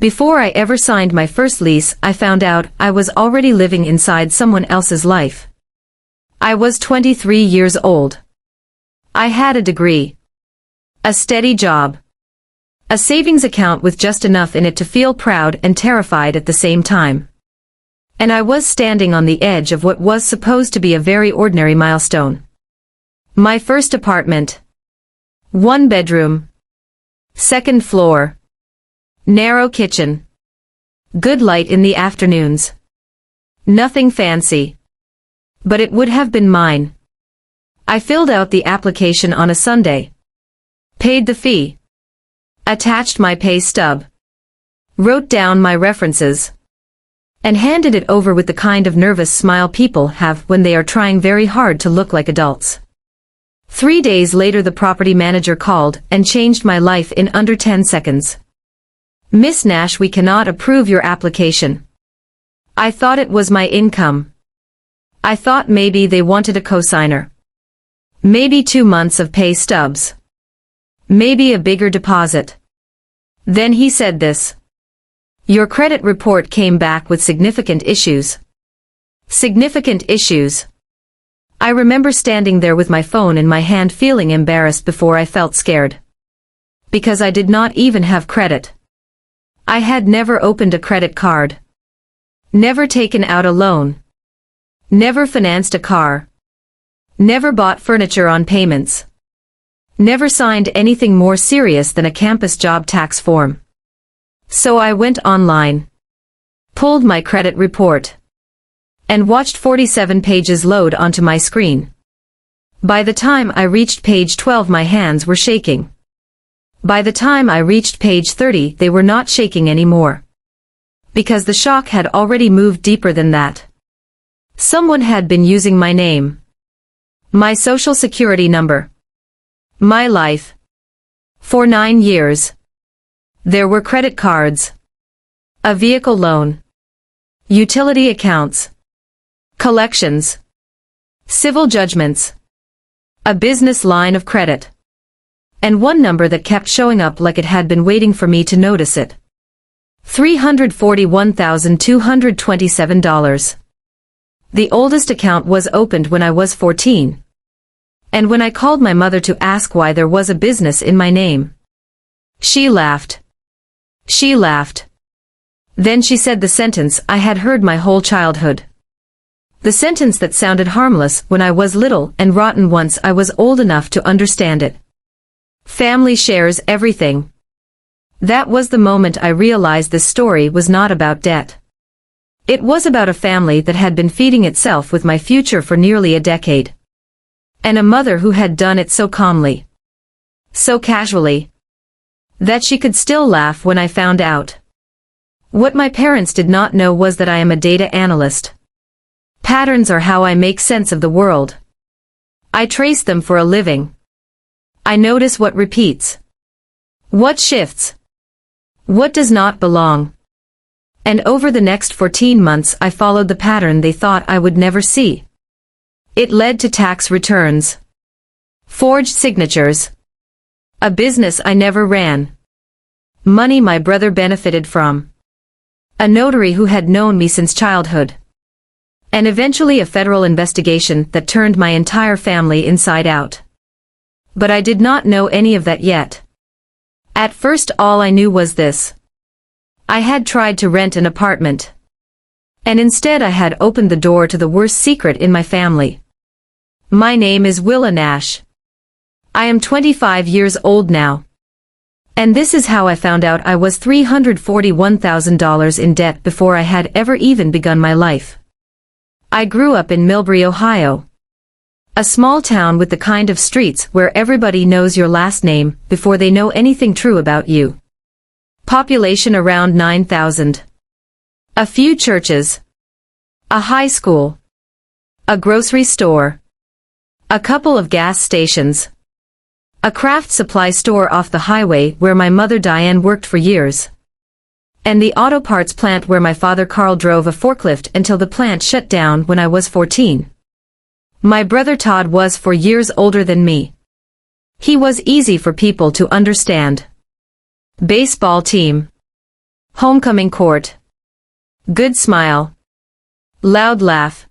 Before I ever signed my first lease, I found out I was already living inside someone else's life. I was 23 years old. I had a degree, a steady job, a savings account with just enough in it to feel proud and terrified at the same time. And I was standing on the edge of what was supposed to be a very ordinary milestone. My first apartment. 1 bedroom. 2nd floor. Narrow kitchen. Good light in the afternoons. Nothing fancy. But it would have been mine. I filled out the application on a Sunday. Paid the fee. Attached my pay stub. Wrote down my references. And handed it over with the kind of nervous smile people have when they are trying very hard to look like adults. 3 days later the property manager called and changed my life in under 10 seconds. "Miss Nash, we cannot approve your application." I thought it was my income. I thought maybe they wanted a cosigner. Maybe 2 months of pay stubs. Maybe a bigger deposit. Then he said this. "Your credit report came back with significant issues." Significant issues. I remember standing there with my phone in my hand feeling embarrassed before I felt scared. Because I did not even have credit. I had never opened a credit card. Never taken out a loan. Never financed a car. Never bought furniture on payments. Never signed anything more serious than a campus job tax form. So I went online. Pulled my credit report. And watched 47 pages load onto my screen. By the time I reached page 12 my hands were shaking. By the time I reached page 30 they were not shaking anymore. Because the shock had already moved deeper than that. Someone had been using my name. My social security number. My life. For 9 years. There were credit cards. A vehicle loan. Utility accounts. Collections. Civil judgments. A business line of credit. And one number that kept showing up like it had been waiting for me to notice it. $341,227. The oldest account was opened when I was 14. And when I called my mother to ask why there was a business in my name. She laughed. She laughed. Then she said the sentence I had heard my whole childhood. The sentence that sounded harmless when I was little and rotten once I was old enough to understand it. Family shares everything. That was the moment I realized this story was not about debt. It was about a family that had been feeding itself with my future for nearly a decade. And a mother who had done it so calmly. So casually. That she could still laugh when I found out. What my parents did not know was that I am a data analyst. Patterns are how I make sense of the world. I trace them for a living. I notice what repeats. What shifts. What does not belong. And over the next 14 months I followed the pattern they thought I would never see. It led to tax returns. Forged signatures. A business I never ran. Money my brother benefited from. A notary who had known me since childhood. And eventually a federal investigation that turned my entire family inside out. But I did not know any of that yet. At first all I knew was this. I had tried to rent an apartment. And instead I had opened the door to the worst secret in my family. My name is Willa Nash. I am 25 years old now. And this is how I found out I was $341,000 in debt before I had ever even begun my life. I grew up in Millbury, Ohio. A small town with the kind of streets where everybody knows your last name before they know anything true about you. Population around 9,000. A few churches. A high school. A grocery store. A couple of gas stations. A craft supply store off the highway where my mother Diane worked for years. And the auto parts plant where my father Carl drove a forklift until the plant shut down when I was 14. My brother Todd was 4 years older than me. He was easy for people to understand. Baseball team. Homecoming court. Good smile. Loud laugh.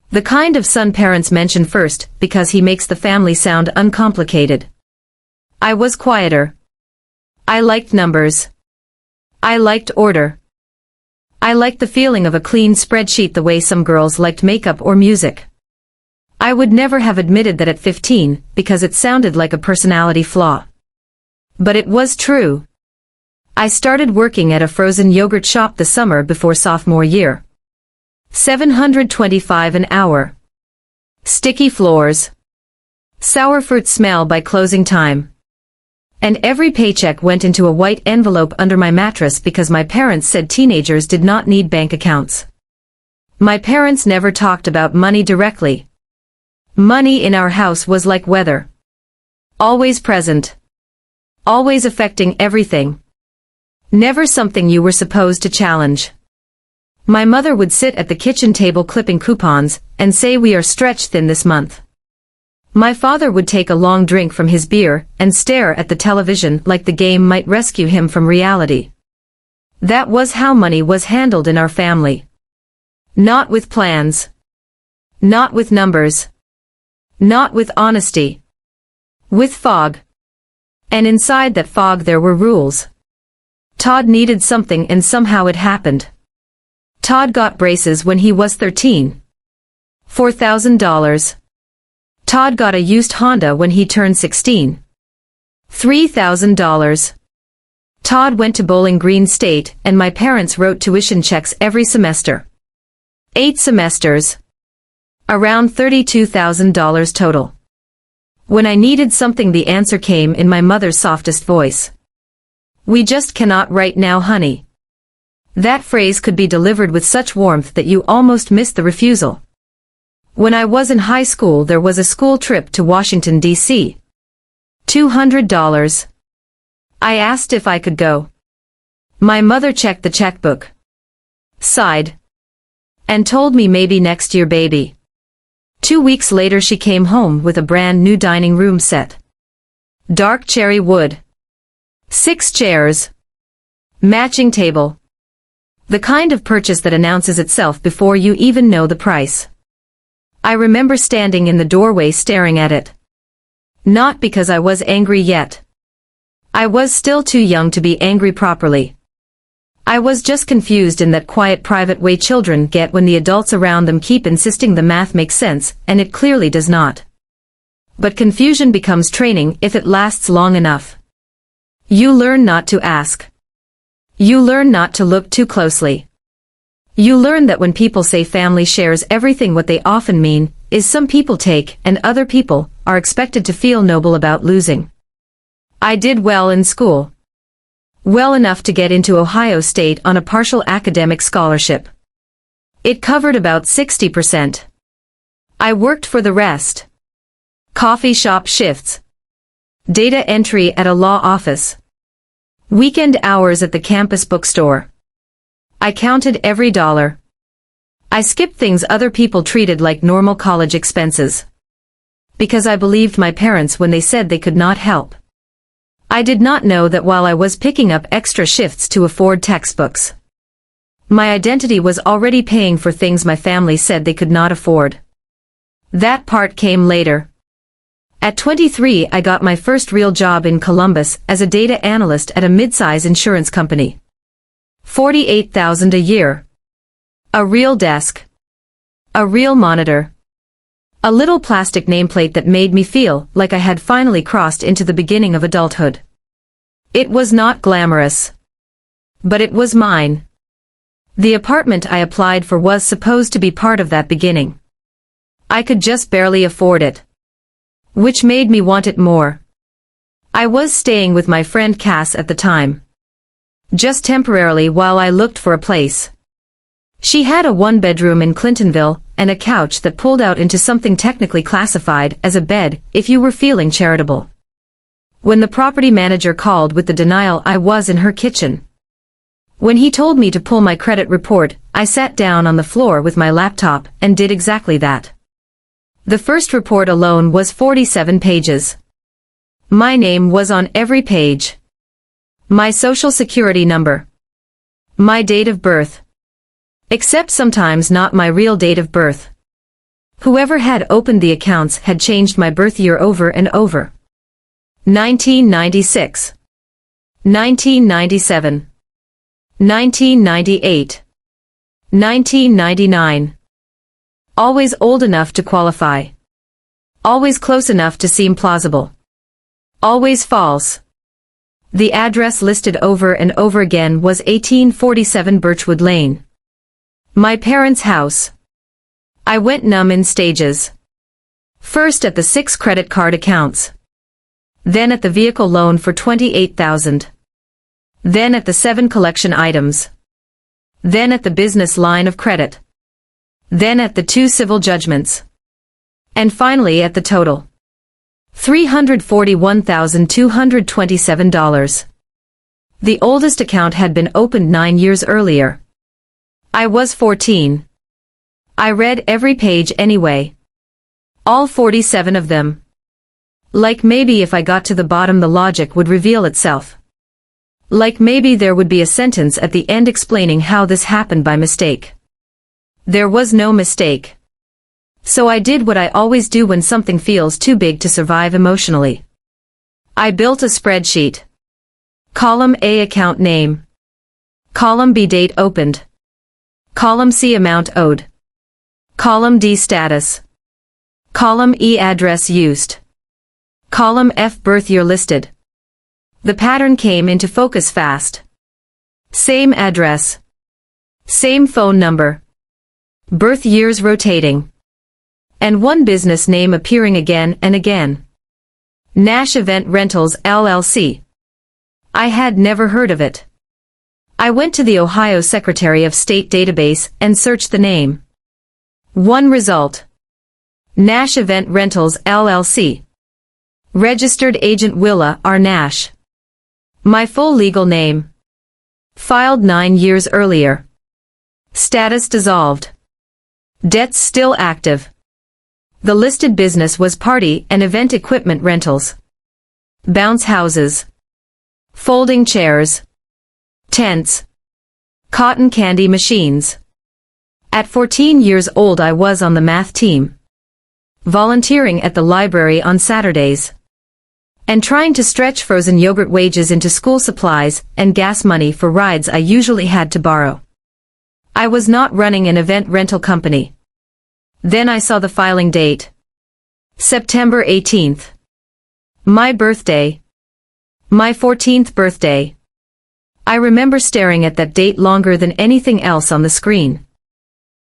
The kind of son parents mention first because he makes the family sound uncomplicated. I was quieter. I liked numbers. I liked order. I liked the feeling of a clean spreadsheet the way some girls liked makeup or music. I would never have admitted that at 15 because it sounded like a personality flaw. But it was true. I started working at a frozen yogurt shop the summer before sophomore year. $725 an hour. Sticky floors. Sour fruit smell by closing time. And every paycheck went into a white envelope under my mattress because my parents said teenagers did not need bank accounts. My parents never talked about money directly. Money in our house was like weather. Always present. Always affecting everything. Never something you were supposed to challenge. My mother would sit at the kitchen table clipping coupons and say we are stretched thin this month. My father would take a long drink from his beer and stare at the television like the game might rescue him from reality. That was how money was handled in our family. Not with plans. Not with numbers. Not with honesty. With fog. And inside that fog there were rules. Todd needed something and somehow it happened. Todd got braces when he was 13. $4,000. Todd got a used Honda when he turned 16. $3,000. Todd went to Bowling Green State and my parents wrote tuition checks every semester. 8 semesters. Around $32,000 total. When I needed something the answer came in my mother's softest voice. We just cannot right now, honey. That phrase could be delivered with such warmth that you almost missed the refusal. When I was in high school there was a school trip to Washington, D.C. $200. I asked if I could go. My mother checked the checkbook. Sighed. And told me maybe next year, baby. 2 weeks later she came home with a brand new dining room set. Dark cherry wood. 6 chairs. Matching table. The kind of purchase that announces itself before you even know the price. I remember standing in the doorway staring at it. Not because I was angry yet. I was still too young to be angry properly. I was just confused in that quiet private way children get when the adults around them keep insisting the math makes sense, and it clearly does not. But confusion becomes training if it lasts long enough. You learn not to ask. You learn not to look too closely. You learn that when people say family shares everything, what they often mean is some people take and other people are expected to feel noble about losing. I did well in school. Well enough to get into Ohio State on a partial academic scholarship. It covered about 60%. I worked for the rest. Coffee shop shifts. Data entry at a law office. Weekend hours at the campus bookstore. I counted every dollar. I skipped things other people treated like normal college expenses. Because I believed my parents when they said they could not help. I did not know that while I was picking up extra shifts to afford textbooks, my identity was already paying for things my family said they could not afford. That part came later. At 23 I got my first real job in Columbus as a data analyst at a mid-size insurance company. $48,000 a year. A real desk. A real monitor. A little plastic nameplate that made me feel like I had finally crossed into the beginning of adulthood. It was not glamorous. But it was mine. The apartment I applied for was supposed to be part of that beginning. I could just barely afford it. Which made me want it more. I was staying with my friend Cass at the time. Just temporarily while I looked for a place. She had a one-bedroom in Clintonville, and a couch that pulled out into something technically classified as a bed, if you were feeling charitable. When the property manager called with the denial, I was in her kitchen. When he told me to pull my credit report, I sat down on the floor with my laptop and did exactly that. The first report alone was 47 pages. My name was on every page. My social security number. My date of birth. Except sometimes not my real date of birth. Whoever had opened the accounts had changed my birth year over and over. 1996. 1997. 1998. 1999. Always old enough to qualify. Always close enough to seem plausible. Always false. The address listed over and over again was 1847 Birchwood Lane. My parents' house. I went numb in stages. First at the 6 credit card accounts. Then at the vehicle loan for $28,000. Then at the 7 collection items. Then at the business line of credit. Then at the 2 civil judgments. And finally at the total. $341,227. The oldest account had been opened 9 years earlier. I was 14. I read every page anyway. All 47 of them. Like maybe if I got to the bottom the logic would reveal itself. Like maybe there would be a sentence at the end explaining how this happened by mistake. There was no mistake. So I did what I always do when something feels too big to survive emotionally. I built a spreadsheet. Column A account name. Column B date opened. Column C amount owed. Column D status. Column E address used. Column F birth year listed. The pattern came into focus fast. Same address. Same phone number. Birth years rotating. And one business name appearing again and again. Nash Event Rentals LLC. I had never heard of it. I went to the Ohio Secretary of State database and searched the name. One result. Nash Event Rentals LLC. Registered Agent Willa R. Nash. My full legal name. Filed 9 years earlier. Status dissolved. Debts still active. The listed business was party and event equipment rentals. Bounce houses. Folding chairs. Tents. Cotton candy machines. At 14 years old I was on the math team. Volunteering at the library on Saturdays. And trying to stretch frozen yogurt wages into school supplies and gas money for rides I usually had to borrow. I was not running an event rental company. Then I saw the filing date. September 18th. My birthday. My 14th birthday. I remember staring at that date longer than anything else on the screen.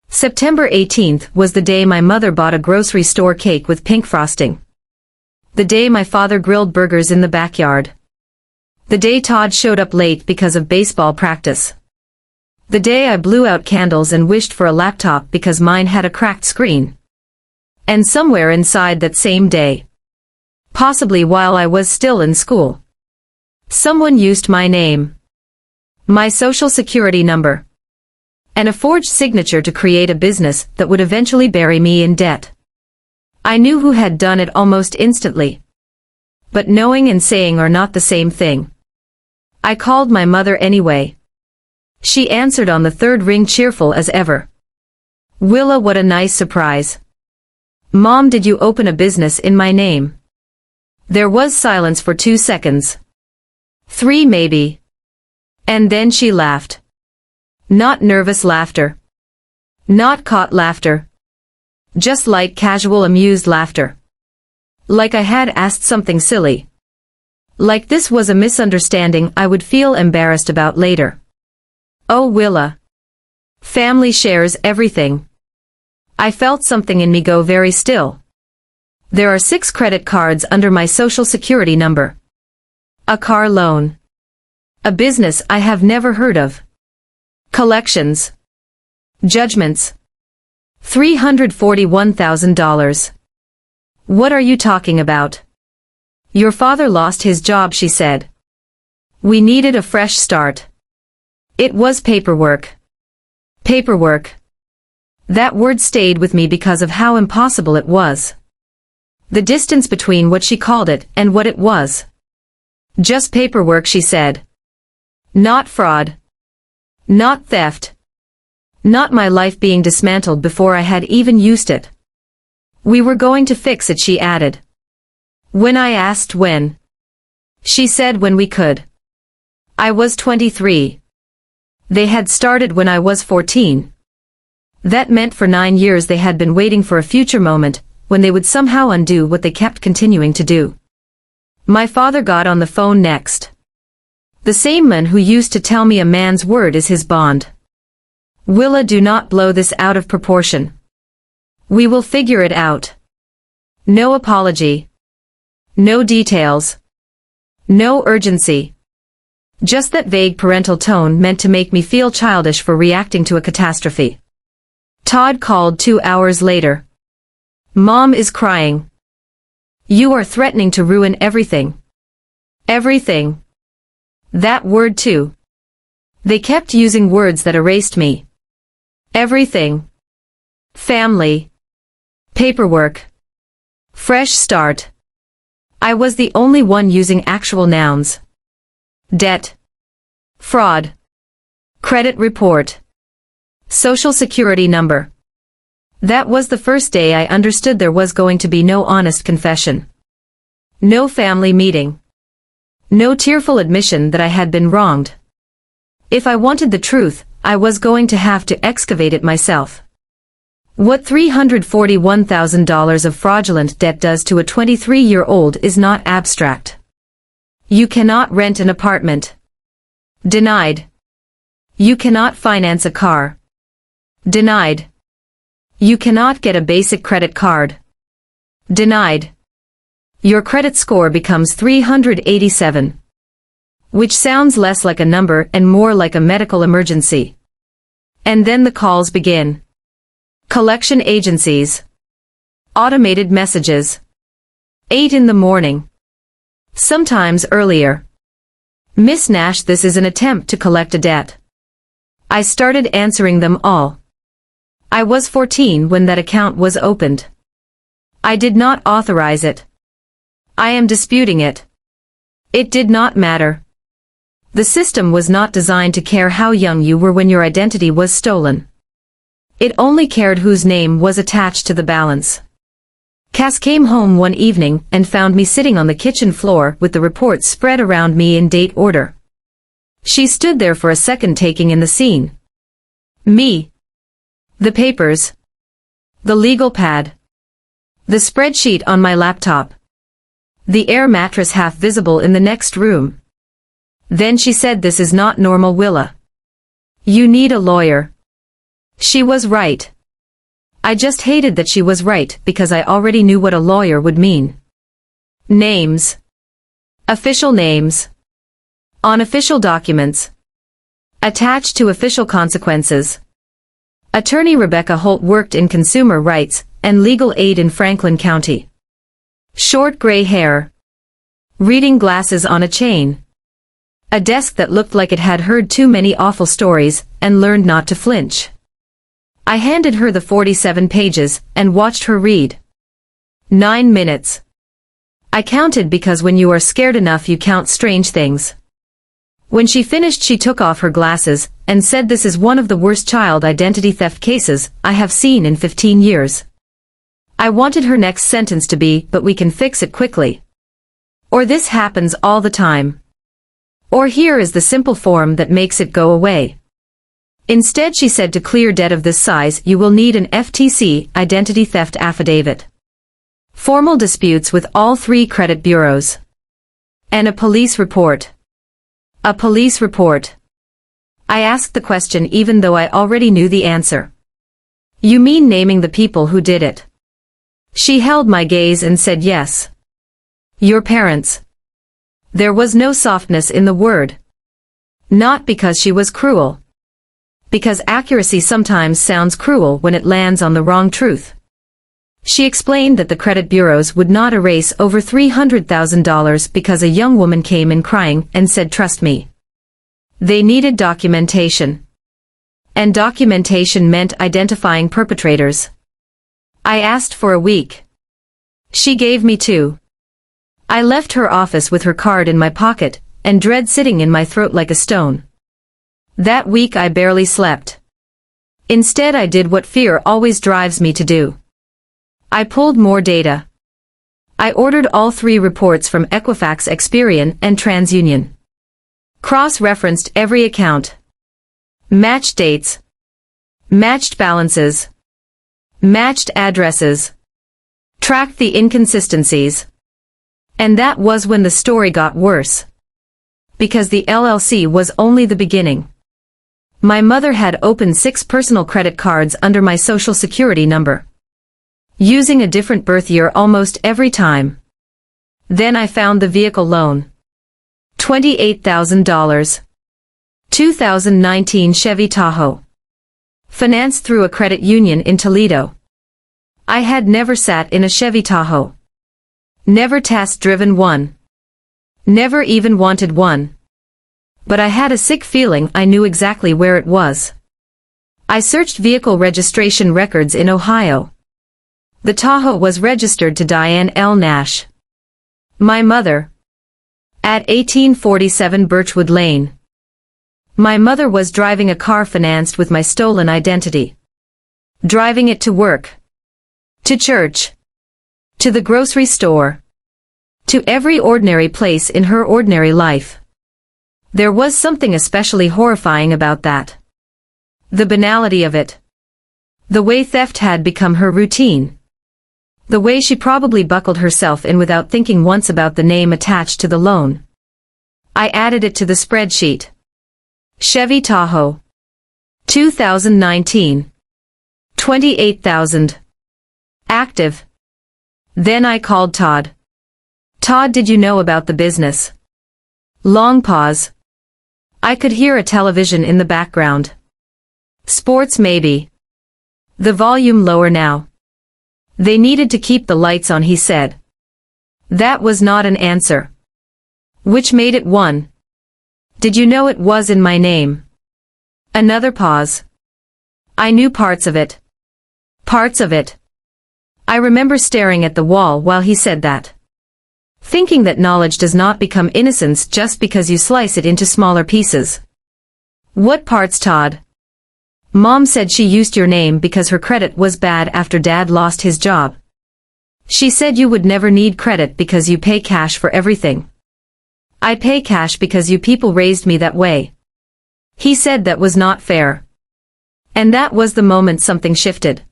September 18th was the day my mother bought a grocery store cake with pink frosting. The day my father grilled burgers in the backyard. The day Todd showed up late because of baseball practice. The day I blew out candles and wished for a laptop because mine had a cracked screen. And somewhere inside that same day, possibly while I was still in school, someone used my name, my social security number, and a forged signature to create a business that would eventually bury me in debt. I knew who had done it almost instantly. But knowing and saying are not the same thing. I called my mother anyway. She answered on the 3rd ring cheerful as ever. Willa, what a nice surprise. Mom, did you open a business in my name? There was silence for 2 seconds. 3 maybe. And then she laughed. Not nervous laughter. Not caught laughter. Just like casual amused laughter. Like I had asked something silly. Like this was a misunderstanding I would feel embarrassed about later. Oh Willa. Family shares everything. I felt something in me go very still. There are 6 credit cards under my social security number. A car loan. A business I have never heard of. Collections. Judgments. $341,000. What are you talking about? Your father lost his job, she said. We needed a fresh start. It was paperwork. Paperwork. That word stayed with me because of how impossible it was. The distance between what she called it and what it was. Just paperwork, she said. Not fraud. Not theft. Not my life being dismantled before I had even used it. We were going to fix it, she added. When I asked when, she said when we could. I was 23. They had started when I was 14. That meant for 9 years they had been waiting for a future moment, when they would somehow undo what they kept continuing to do. My father got on the phone next. The same man who used to tell me a man's word is his bond. Willa, do not blow this out of proportion. We will figure it out. No apology. No details. No urgency. Just that vague parental tone meant to make me feel childish for reacting to a catastrophe. Todd called 2 hours later. Mom is crying. You are threatening to ruin everything. Everything. That word too. They kept using words that erased me. Everything. Family. Paperwork. Fresh start. I was the only one using actual nouns. Debt. Fraud. Credit report. Social security number. That was the first day I understood there was going to be no honest confession. No family meeting. No tearful admission that I had been wronged. If I wanted the truth, I was going to have to excavate it myself. What $341,000 of fraudulent debt does to a 23-year-old is not abstract. You cannot rent an apartment. Denied. You cannot finance a car. Denied. You cannot get a basic credit card. Denied. Your credit score becomes 387. Which sounds less like a number and more like a medical emergency. And then the calls begin. Collection agencies. Automated messages. 8 in the morning. Sometimes earlier. Miss Nash, this is an attempt to collect a debt. I started answering them all. I was 14 when that account was opened. I did not authorize it. I am disputing it. It did not matter. The system was not designed to care how young you were when your identity was stolen. It only cared whose name was attached to the balance. Cass came home one evening and found me sitting on the kitchen floor with the reports spread around me in date order. She stood there for a second taking in the scene. Me. The papers. The legal pad. The spreadsheet on my laptop. The air mattress half visible in the next room. Then she said, this is not normal, Willa. You need a lawyer. She was right. I just hated that she was right because I already knew what a lawyer would mean. Names. Official names. On official documents. Attached to official consequences. Attorney Rebecca Holt worked in consumer rights and legal aid in Franklin County. Short gray hair. Reading glasses on a chain. A desk that looked like it had heard too many awful stories and learned not to flinch. I handed her the 47 pages and watched her read. 9 minutes. I counted because when you are scared enough you count strange things. When she finished she took off her glasses and said, this is one of the worst child identity theft cases I have seen in 15 years. I wanted her next sentence to be, but we can fix it quickly. Or this happens all the time. Or here is the simple form that makes it go away. Instead she said, to clear debt of this size you will need an FTC identity theft affidavit. Formal disputes with all 3 credit bureaus. And a police report. A police report. I asked the question even though I already knew the answer. You mean naming the people who did it? She held my gaze and said, yes. Your parents. There was no softness in the word. Not because she was cruel. Because accuracy sometimes sounds cruel when it lands on the wrong truth. She explained that the credit bureaus would not erase over $300,000 because a young woman came in crying and said, trust me. They needed documentation. And documentation meant identifying perpetrators. I asked for a week. She gave me 2. I left her office with her card in my pocket, and dread sitting in my throat like a stone. That week I barely slept. Instead I did what fear always drives me to do. I pulled more data. I ordered all 3 reports from Equifax, Experian, and TransUnion. Cross-referenced every account. Matched dates. Matched balances. Matched addresses. Tracked the inconsistencies. And that was when the story got worse. Because the LLC was only the beginning. My mother had opened 6 personal credit cards under my social security number, using a different birth year almost every time. Then I found the vehicle loan. $28,000. 2019 Chevy Tahoe. Financed through a credit union in Toledo. I had never sat in a Chevy Tahoe. Never test-driven one. Never even wanted one. But I had a sick feeling I knew exactly where it was. I searched vehicle registration records in Ohio. The Tahoe was registered to Diane L. Nash, my mother, at 1847 Birchwood Lane. My mother was driving a car financed with my stolen identity. Driving it to work, to church, to the grocery store, to every ordinary place in her ordinary life. There was something especially horrifying about that. The banality of it. The way theft had become her routine. The way she probably buckled herself in without thinking once about the name attached to the loan. I added it to the spreadsheet. Chevy Tahoe. 2019. 28,000. Active. Then I called Todd. Todd, did you know about the business? Long pause. I could hear a television in the background. Sports maybe. The volume lower now. They needed to keep the lights on, he said. That was not an answer. Which made it one. Did you know it was in my name? Another pause. I knew parts of it. Parts of it. I remember staring at the wall while he said that. Thinking that knowledge does not become innocence just because you slice it into smaller pieces. What parts, Todd? Mom said she used your name because her credit was bad after Dad lost his job. She said you would never need credit because you pay cash for everything. I pay cash because you people raised me that way. He said that was not fair. And that was the moment something shifted.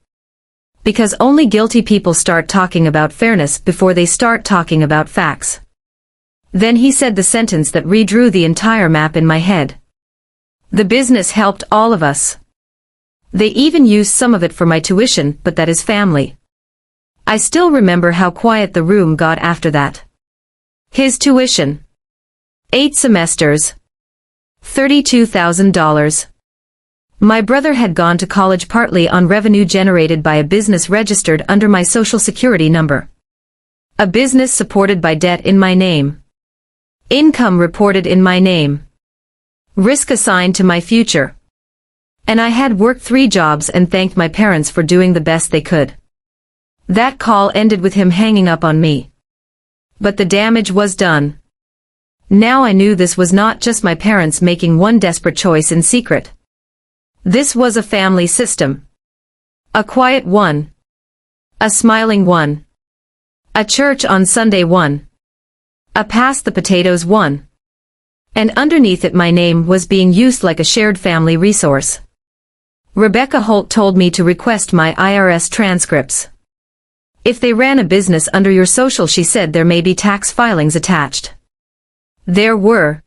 Because only guilty people start talking about fairness before they start talking about facts. Then he said the sentence that redrew the entire map in my head. The business helped all of us. They even used some of it for my tuition, but that is family. I still remember how quiet the room got after that. His tuition. 8 semesters. $32,000. My brother had gone to college partly on revenue generated by a business registered under my social security number. A business supported by debt in my name. Income reported in my name. Risk assigned to my future. And I had worked 3 jobs and thanked my parents for doing the best they could. That call ended with him hanging up on me. But the damage was done. Now I knew this was not just my parents making one desperate choice in secret. This was a family system. A quiet one. A smiling one. A church on Sunday one. A pass the potatoes one. And underneath it my name was being used like a shared family resource. Rebecca Holt told me to request my IRS transcripts. If they ran a business under your social, she said, there may be tax filings attached. There were.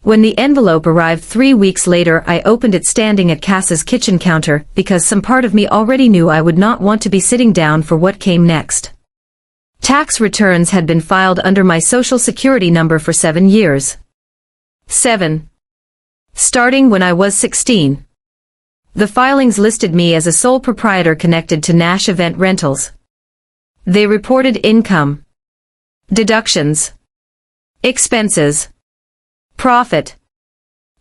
When the envelope arrived 3 weeks later, I opened it standing at Cass's kitchen counter because some part of me already knew I would not want to be sitting down for what came next. Tax returns had been filed under my social security number for 7 years. 7. Starting when I was 16. The filings listed me as a sole proprietor connected to Nash Event Rentals. They reported income, deductions, expenses, profit.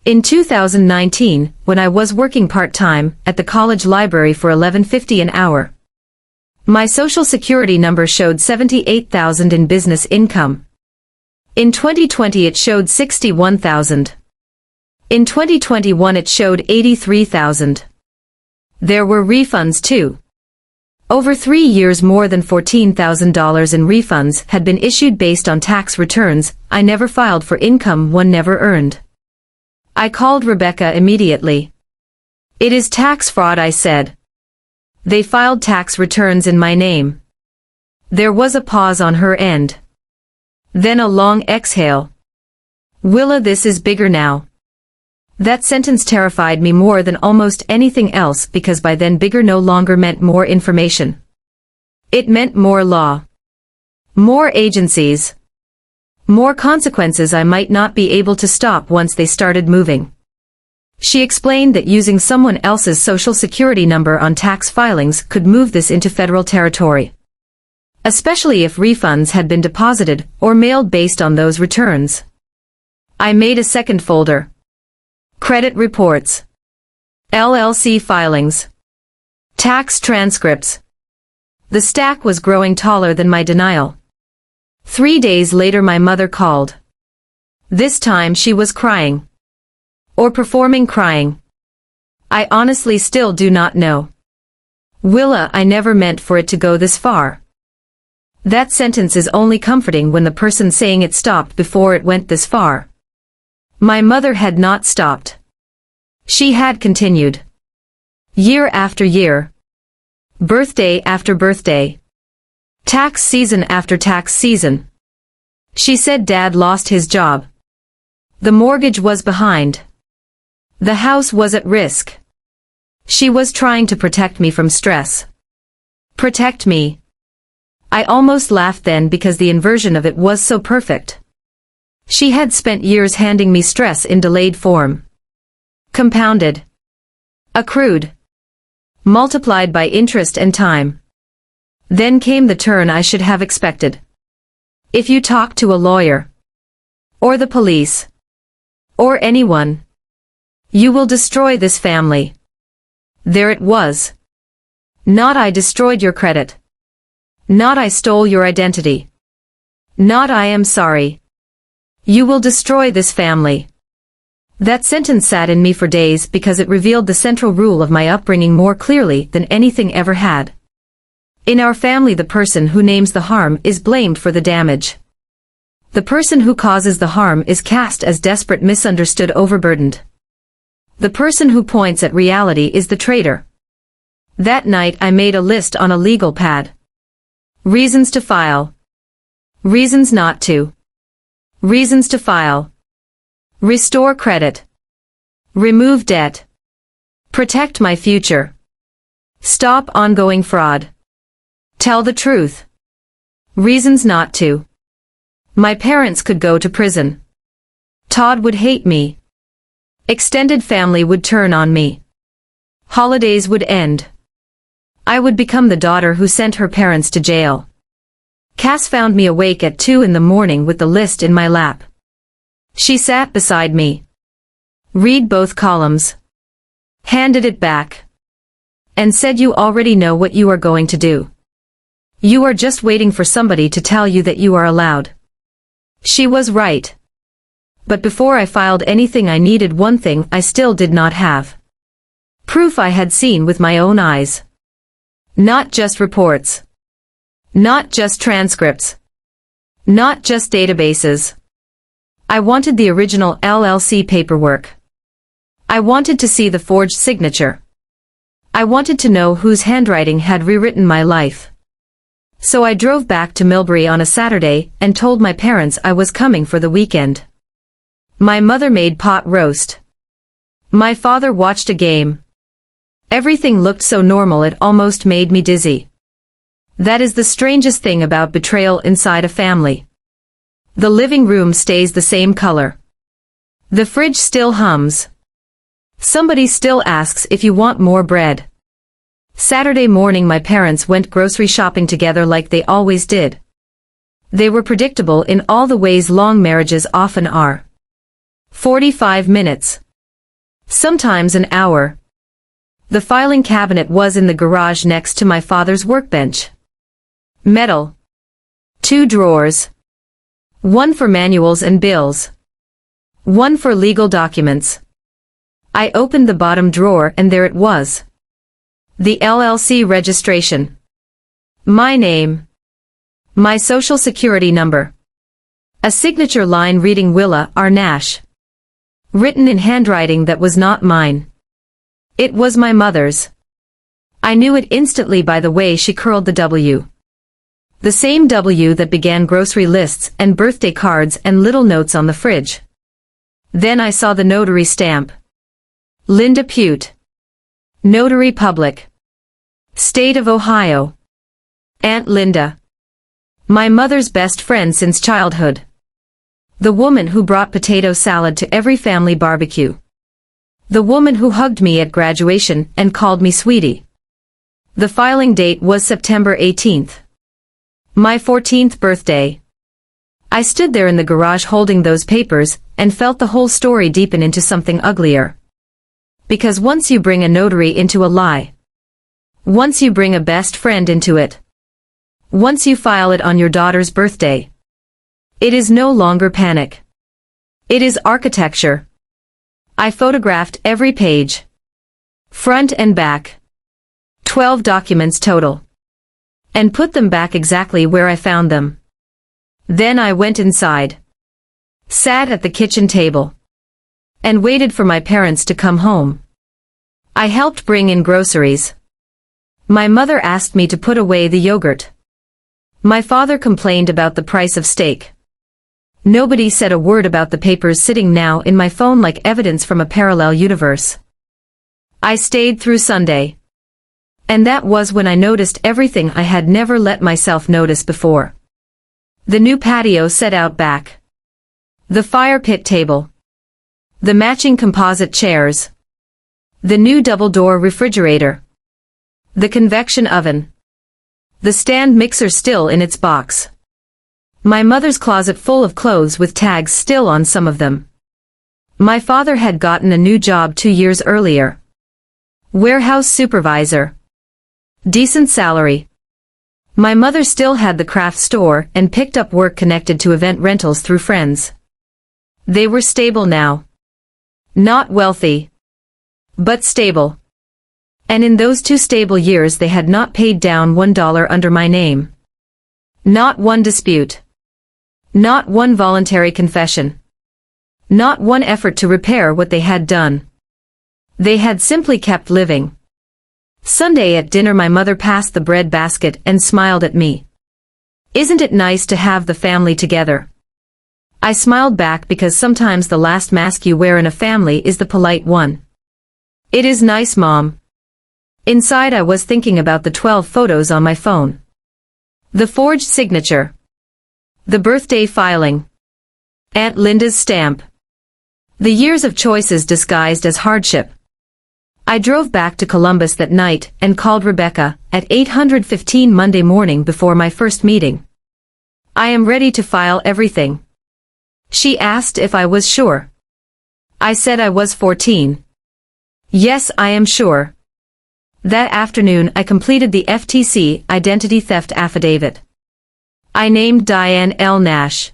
In 2019, when I was working part-time at the college library for $11.50 an hour, my social security number showed $78,000 in business income. In 2020 it showed $61,000. In 2021 it showed 83,000. There were refunds too. Over 3 years more than $14,000 in refunds had been issued based on tax returns I never filed for income one never earned. I called Rebecca immediately. "It is tax fraud," I said. "They filed tax returns in my name." There was a pause on her end. Then a long exhale. "Willa, this is bigger now." That sentence terrified me more than almost anything else because by then bigger no longer meant more information. It meant more law. More agencies. More consequences I might not be able to stop once they started moving. She explained that using someone else's social security number on tax filings could move this into federal territory. Especially if refunds had been deposited or mailed based on those returns. I made a second folder. Credit reports. LLC filings. Tax transcripts. The stack was growing taller than my denial. 3 days later my mother called. This time she was crying. Or performing crying. I honestly still do not know. "Willa, I never meant for it to go this far." That sentence is only comforting when the person saying it stopped before it went this far. My mother had not stopped. She had continued. Year after year. Birthday after birthday. Tax season after tax season. She said Dad lost his job. The mortgage was behind. The house was at risk. She was trying to protect me from stress. Protect me. I almost laughed then because the inversion of it was so perfect. She had spent years handing me stress in delayed form. Compounded. Accrued. Multiplied by interest and time. Then came the turn I should have expected. If you talk to a lawyer. Or the police. Or anyone. You will destroy this family. There it was. Not I destroyed your credit. Not I stole your identity. Not I am sorry. You will destroy this family. That sentence sat in me for days because it revealed the central rule of my upbringing more clearly than anything ever had. In our family the person who names the harm is blamed for the damage. The person who causes the harm is cast as desperate, misunderstood, overburdened. The person who points at reality is the traitor. That night I made a list on a legal pad. Reasons to file. Reasons not to. Reasons to file. Restore credit. Remove debt. Protect my future. Stop ongoing fraud. Tell the truth. Reasons not to. My parents could go to prison. Todd would hate me. Extended family would turn on me. Holidays would end. I would become the daughter who sent her parents to jail. Cass found me awake at 2 in the morning with the list in my lap. She sat beside me. Read both columns. Handed it back. And said, "You already know what you are going to do. You are just waiting for somebody to tell you that you are allowed." She was right. But before I filed anything I needed one thing I still did not have. Proof I had seen with my own eyes. Not just reports. Not just transcripts. Not just databases. I wanted the original LLC paperwork. I wanted to see the forged signature. I wanted to know whose handwriting had rewritten my life. So I drove back to Millbury on a Saturday and told my parents I was coming for the weekend. My mother made pot roast. My father watched a game. Everything looked so normal it almost made me dizzy. That is the strangest thing about betrayal inside a family. The living room stays the same color. The fridge still hums. Somebody still asks if you want more bread. Saturday morning my parents went grocery shopping together like they always did. They were predictable in all the ways long marriages often are. 45 minutes. Sometimes an hour. The filing cabinet was in the garage next to my father's workbench. Metal. 2 drawers. One for manuals and bills. One for legal documents. I opened the bottom drawer and there it was. The LLC registration. My name. My social security number. A signature line reading Willa R. Nash. Written in handwriting that was not mine. It was my mother's. I knew it instantly by the way she curled the W. The same W that began grocery lists and birthday cards and little notes on the fridge. Then I saw the notary stamp. Linda Pute. Notary Public. State of Ohio. Aunt Linda. My mother's best friend since childhood. The woman who brought potato salad to every family barbecue. The woman who hugged me at graduation and called me sweetie. The filing date was September 18th. My 14th birthday. I stood there in the garage holding those papers and felt the whole story deepen into something uglier. Because once you bring a notary into a lie, once you bring a best friend into it, once you file it on your daughter's birthday, it is no longer panic. It is architecture. I photographed every page. Front and back. 12 documents total. And put them back exactly where I found them. Then I went inside. Sat at the kitchen table. And waited for my parents to come home. I helped bring in groceries. My mother asked me to put away the yogurt. My father complained about the price of steak. Nobody said a word about the papers sitting now in my phone like evidence from a parallel universe. I stayed through Sunday. And that was when I noticed everything I had never let myself notice before. The new patio set out back. The fire pit table. The matching composite chairs. The new double-door refrigerator. The convection oven. The stand mixer still in its box. My mother's closet full of clothes with tags still on some of them. My father had gotten a new job 2 years earlier. Warehouse supervisor. Decent salary. My mother still had the craft store and picked up work connected to event rentals through friends. They were stable now. Not wealthy. But stable. And in those 2 stable years they had not paid down $1 under my name. Not one dispute. Not one voluntary confession. Not one effort to repair what they had done. They had simply kept living. Sunday at dinner my mother passed the bread basket and smiled at me. Isn't it nice to have the family together? I smiled back because sometimes the last mask you wear in a family is the polite one. It is nice, Mom. Inside I was thinking about the 12 photos on my phone. The forged signature. The birthday filing. Aunt Linda's stamp. The years of choices disguised as hardship. I drove back to Columbus that night and called Rebecca at 8:15 Monday morning before my first meeting. I am ready to file everything. She asked if I was sure. I said I was 14. Yes, I am sure. That afternoon I completed the FTC identity theft affidavit. I named Diane L. Nash.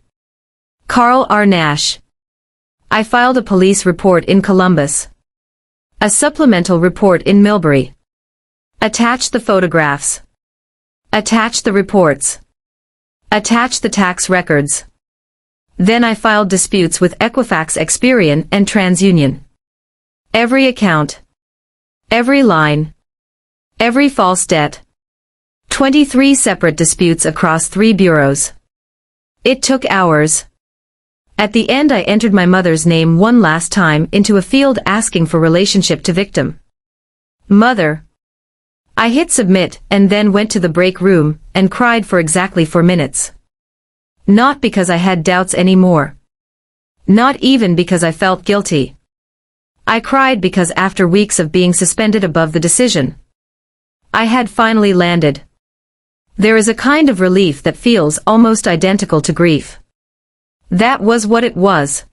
Carl R. Nash. I filed a police report in Columbus. A supplemental report in Millbury. Attached the photographs. Attached the reports. Attached the tax records. Then I filed disputes with Equifax, Experian, and TransUnion. Every account. Every line. Every false debt. 23 separate disputes across 3 bureaus. It took hours. At the end I entered my mother's name one last time into a field asking for relationship to victim. Mother. I hit submit and then went to the break room and cried for exactly 4 minutes. Not because I had doubts anymore. Not even because I felt guilty. I cried because after weeks of being suspended above the decision, I had finally landed. There is a kind of relief that feels almost identical to grief. That was what it was.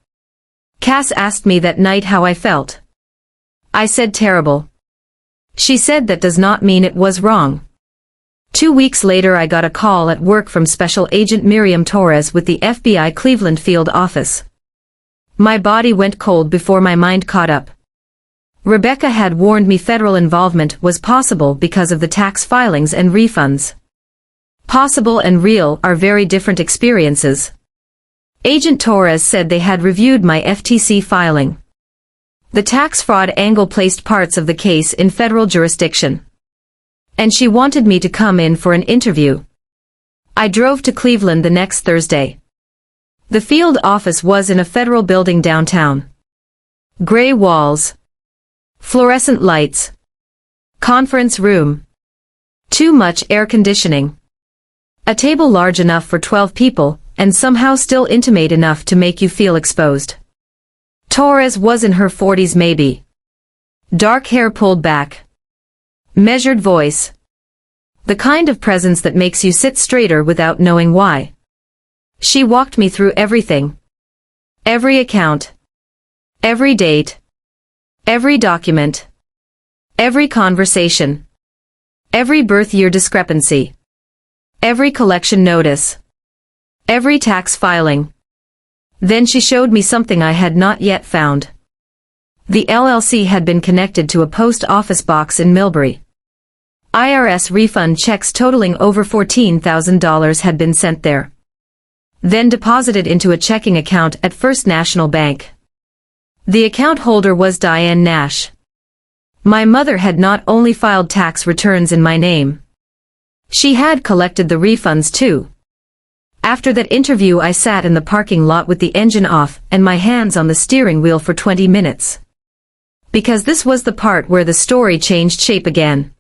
Cass asked me that night how I felt. I said terrible. She said that does not mean it was wrong. 2 weeks later I got a call at work from Special Agent Miriam Torres with the FBI Cleveland field office. My body went cold before my mind caught up. Rebecca had warned me federal involvement was possible because of the tax filings and refunds. Possible and real are very different experiences. Agent Torres said they had reviewed my FTC filing. The tax fraud angle placed parts of the case in federal jurisdiction. And she wanted me to come in for an interview. I drove to Cleveland the next Thursday. The field office was in a federal building downtown. Gray walls. Fluorescent lights. Conference room. Too much air conditioning. A table large enough for 12 people, and somehow still intimate enough to make you feel exposed. Torres was in her 40s maybe. Dark hair pulled back. Measured voice. The kind of presence that makes you sit straighter without knowing why. She walked me through everything. Every account. Every date. Every document. Every conversation. Every birth year discrepancy. Every collection notice. Every tax filing. Then she showed me something I had not yet found. The LLC had been connected to a post office box in Millbury. IRS refund checks totaling over $14,000 had been sent there. Then deposited into a checking account at First National Bank. The account holder was Diane Nash. My mother had not only filed tax returns in my name. She had collected the refunds too. After that interview I sat in the parking lot with the engine off and my hands on the steering wheel for 20 minutes. Because this was the part where the story changed shape again.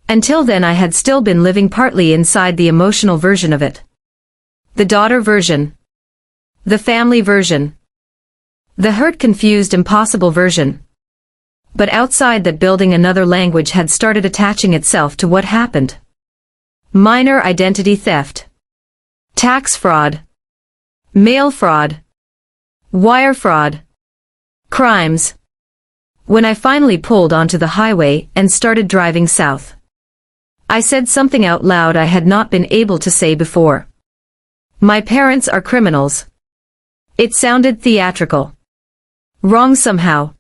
Until then I had still been living partly inside the emotional version of it. The daughter version. The family version. The hurt, confused, impossible version. But outside that building another language had started attaching itself to what happened. Minor identity theft. Tax fraud. Mail fraud. Wire fraud. Crimes. When I finally pulled onto the highway and started driving south, I said something out loud I had not been able to say before. My parents are criminals. It sounded theatrical. Wrong somehow.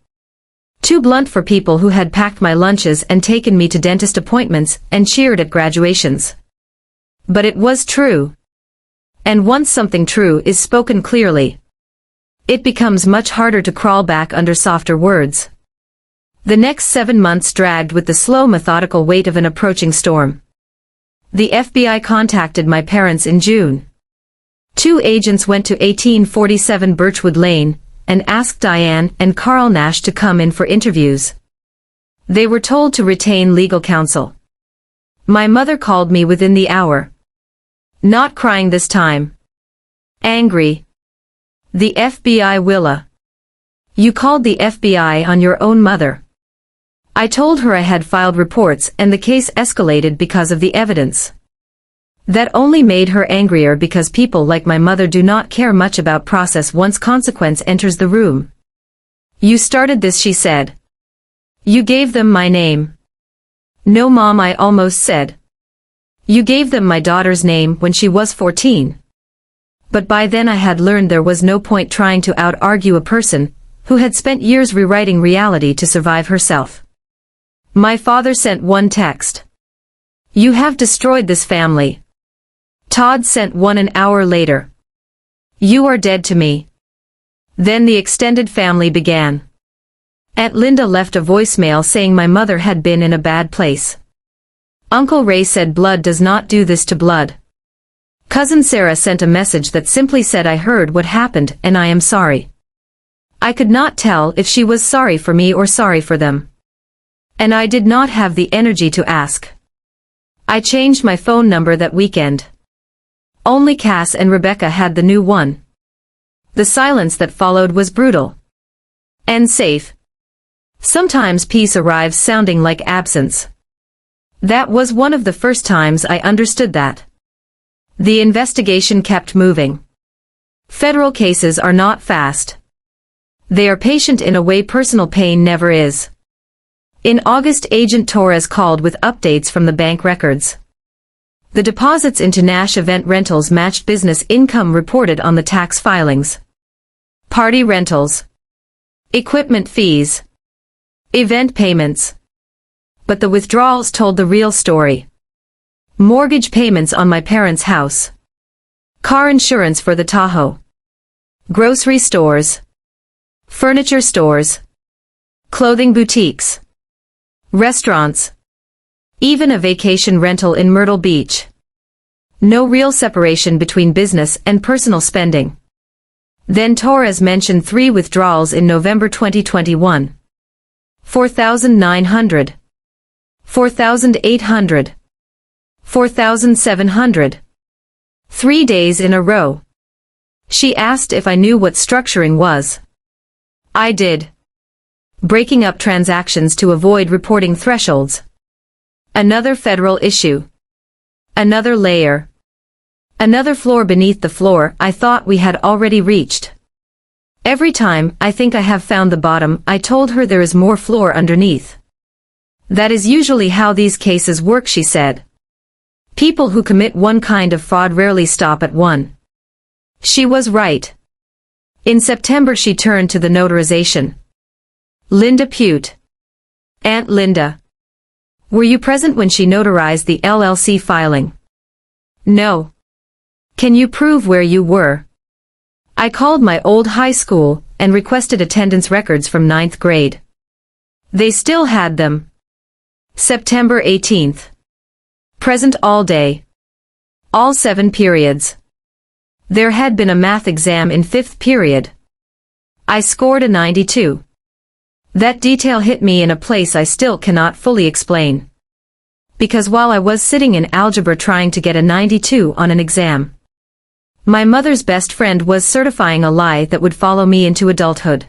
Too blunt for people who had packed my lunches and taken me to dentist appointments and cheered at graduations. But it was true. And once something true is spoken clearly, it becomes much harder to crawl back under softer words. The next 7 months dragged with the slow, methodical weight of an approaching storm. The FBI contacted my parents in June. 2 agents went to 1847 Birchwood Lane and asked Diane and Carl Nash to come in for interviews. They were told to retain legal counsel. My mother called me within the hour. Not crying this time. Angry. The FBI, Willa. You called the FBI on your own mother. I told her I had filed reports and the case escalated because of the evidence. That only made her angrier because people like my mother do not care much about process once consequence enters the room. You started this, she said. You gave them my name. No, Mom, I almost said. You gave them my daughter's name when she was 14. But by then I had learned there was no point trying to out-argue a person who had spent years rewriting reality to survive herself. My father sent one text. You have destroyed this family. Todd sent one an hour later. You are dead to me. Then the extended family began. Aunt Linda left a voicemail saying my mother had been in a bad place. Uncle Ray said blood does not do this to blood. Cousin Sarah sent a message that simply said I heard what happened and I am sorry. I could not tell if she was sorry for me or sorry for them. And I did not have the energy to ask. I changed my phone number that weekend. Only Cass and Rebecca had the new one. The silence that followed was brutal. And safe. Sometimes peace arrives sounding like absence. That was one of the first times I understood that. The investigation kept moving. Federal cases are not fast. They are patient in a way personal pain never is. In August, Agent Torres called with updates from the bank records. The deposits into Nash Event Rentals matched business income reported on the tax filings. Party rentals. Equipment fees. Event payments. But the withdrawals told the real story. Mortgage payments on my parents' house. Car insurance for the Tahoe. Grocery stores. Furniture stores. Clothing boutiques. Restaurants. Even a vacation rental in Myrtle Beach. No real separation between business and personal spending. Then Torres mentioned 3 withdrawals in November 2021. 4,900. 4,800. 4,700. 3 days in a row. She asked if I knew what structuring was. I did. Breaking up transactions to avoid reporting thresholds. Another federal issue. Another layer. Another floor beneath the floor I thought we had already reached. Every time I think I have found the bottom, I told her there is more floor underneath. That is usually how these cases work, she said. People who commit one kind of fraud rarely stop at one. She was right. In September she turned to the notarization. Linda Pute. Aunt Linda. Were you present when she notarized the LLC filing? No. Can you prove where you were? I called my old high school and requested attendance records from 9th grade. They still had them. September 18th. Present all day. All 7 periods. There had been a math exam in 5th period. I scored a 92. That detail hit me in a place I still cannot fully explain. Because while I was sitting in algebra trying to get a 92 on an exam, my mother's best friend was certifying a lie that would follow me into adulthood.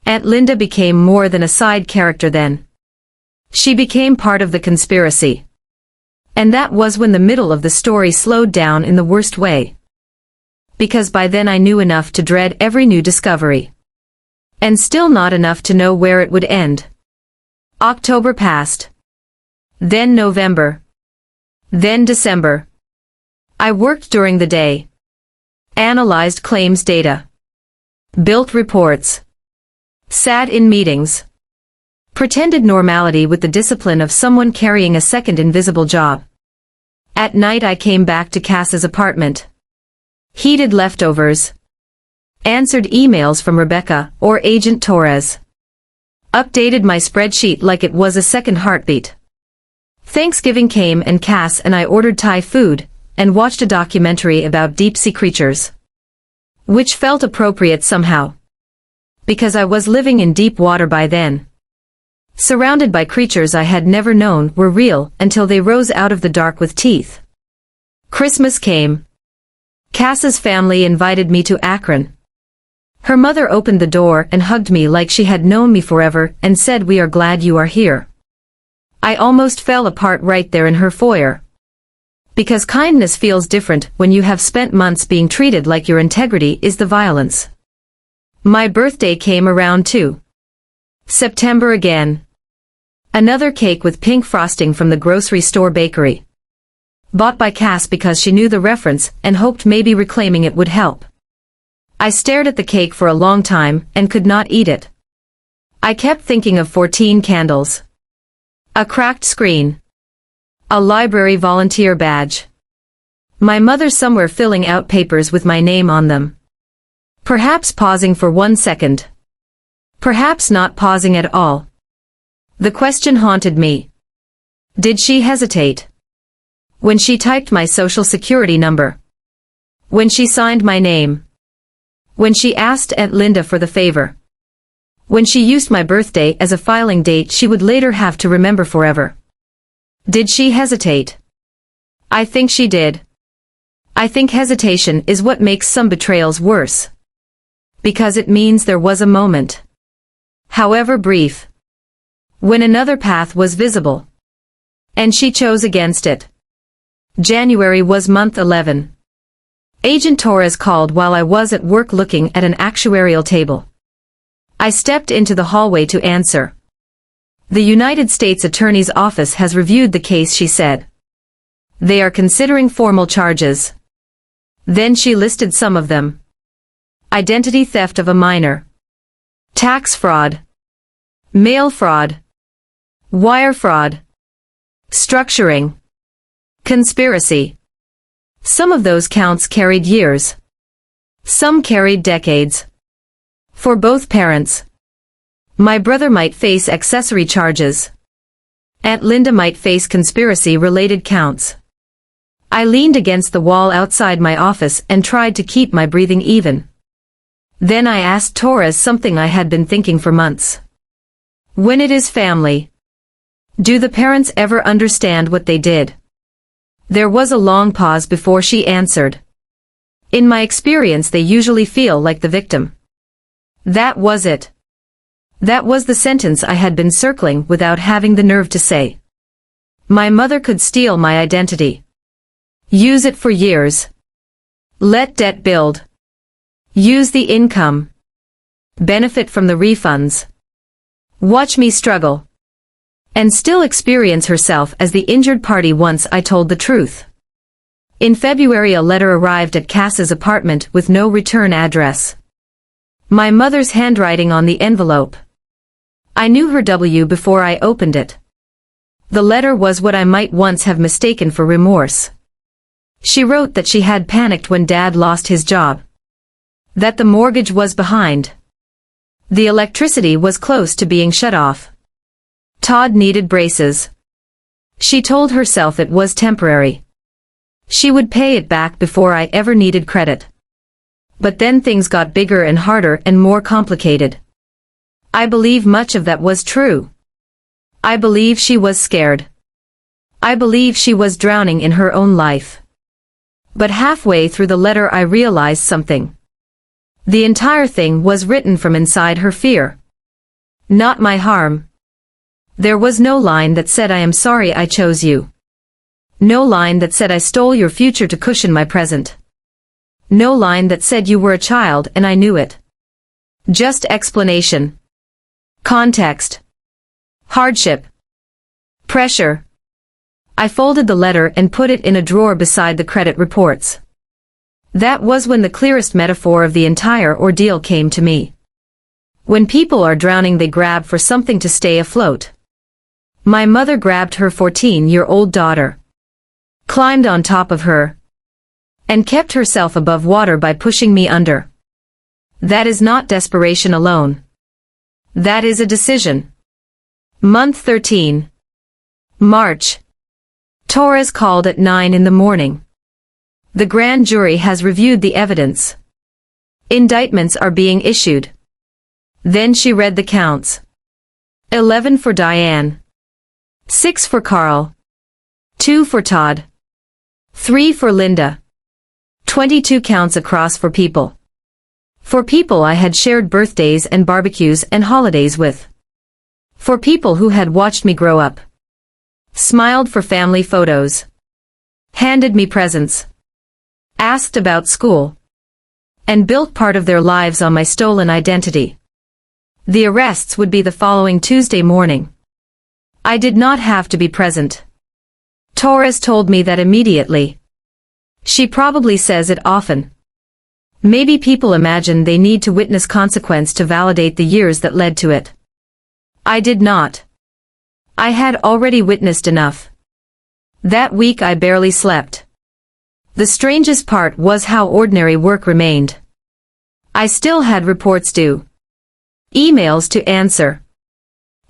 Aunt Linda became more than a side character then. She became part of the conspiracy. And that was when the middle of the story slowed down in the worst way. Because by then I knew enough to dread every new discovery. And still not enough to know where it would end. October passed. Then November. Then December. I worked during the day. Analyzed claims data. Built reports. Sat in meetings. Pretended normality with the discipline of someone carrying a second invisible job. At night I came back to Cass's apartment. Heated leftovers. Answered emails from Rebecca or Agent Torres. Updated my spreadsheet like it was a second heartbeat. Thanksgiving came and Cass and I ordered Thai food and watched a documentary about deep-sea creatures. Which felt appropriate somehow. Because I was living in deep water by then. Surrounded by creatures I had never known were real until they rose out of the dark with teeth. Christmas came. Cass's family invited me to Akron. Her mother opened the door and hugged me like she had known me forever and said, "We are glad you are here." I almost fell apart right there in her foyer. Because kindness feels different when you have spent months being treated like your integrity is the violence. My birthday came around too. September again. Another cake with pink frosting from the grocery store bakery. Bought by Cass because she knew the reference and hoped maybe reclaiming it would help. I stared at the cake for a long time and could not eat it. I kept thinking of 14 candles. A cracked screen. A library volunteer badge. My mother somewhere filling out papers with my name on them. Perhaps pausing for 1 second. Perhaps not pausing at all. The question haunted me. Did she hesitate? When she typed my social security number. When she signed my name. When she asked Aunt Linda for the favor. When she used my birthday as a filing date she would later have to remember forever. Did she hesitate? I think she did. I think hesitation is what makes some betrayals worse. Because it means there was a moment. However brief. When another path was visible. And she chose against it. January was month 11. Agent Torres called while I was at work looking at an actuarial table. I stepped into the hallway to answer. The United States Attorney's Office has reviewed the case, she said. They are considering formal charges. Then she listed some of them. Identity theft of a minor. Tax fraud. mail fraud, wire fraud, structuring, conspiracy. Some of those counts carried years. Some carried decades. For both parents. My brother might face accessory charges. Aunt Linda might face conspiracy-related counts. I leaned against the wall outside my office and tried to keep my breathing even. Then I asked Torres something I had been thinking for months. When it is family, do the parents ever understand what they did? There was a long pause before she answered. In my experience, they usually feel like the victim. That was it. That was the sentence I had been circling without having the nerve to say. My mother could steal my identity. Use it for years. Let debt build. Use the income. Benefit from the refunds. Watch me struggle. And still experience herself as the injured party once I told the truth. In February, a letter arrived at Cass's apartment with no return address. My mother's handwriting on the envelope. I knew her W before I opened it. The letter was what I might once have mistaken for remorse. She wrote that she had panicked when Dad lost his job. That the mortgage was behind. The electricity was close to being shut off. Todd needed braces. She told herself it was temporary. She would pay it back before I ever needed credit. But then things got bigger and harder and more complicated. I believe much of that was true. I believe she was scared. I believe she was drowning in her own life. But halfway through the letter I realized something. The entire thing was written from inside her fear. Not my harm. There was no line that said I am sorry I chose you. No line that said I stole your future to cushion my present. No line that said you were a child and I knew it. Just explanation. Context. Hardship. Pressure. I folded the letter and put it in a drawer beside the credit reports. That was when the clearest metaphor of the entire ordeal came to me. When people are drowning, they grab for something to stay afloat. My mother grabbed her 14-year-old daughter, climbed on top of her, and kept herself above water by pushing me under. That is not desperation alone. That is a decision. Month 13. March. Torres called at 9 in the morning. The grand jury has reviewed the evidence. Indictments are being issued. Then she read the counts. 11 for Diane. 6 for Carl. 2 for Todd. 3 for Linda. 22 counts across for people. For people I had shared birthdays and barbecues and holidays with. For people who had watched me grow up. Smiled for family photos. Handed me presents. Asked about school. And built part of their lives on my stolen identity. The arrests would be the following Tuesday morning. I did not have to be present. Torres told me that immediately. She probably says it often. Maybe people imagine they need to witness consequence to validate the years that led to it. I did not. I had already witnessed enough. That week I barely slept. The strangest part was how ordinary work remained. I still had reports due. Emails to answer.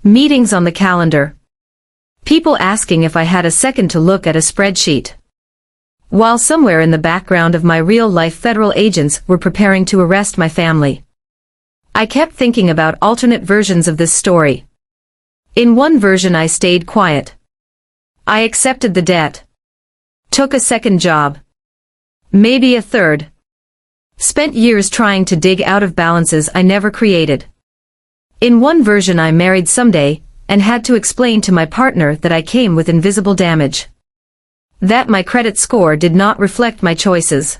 Meetings on the calendar. People asking if I had a second to look at a spreadsheet. While somewhere in the background of my real-life federal agents were preparing to arrest my family. I kept thinking about alternate versions of this story. In one version I stayed quiet. I accepted the debt. Took a second job. Maybe a third. Spent years trying to dig out of balances I never created. In one version I married someday, and had to explain to my partner that I came with invisible damage. That my credit score did not reflect my choices.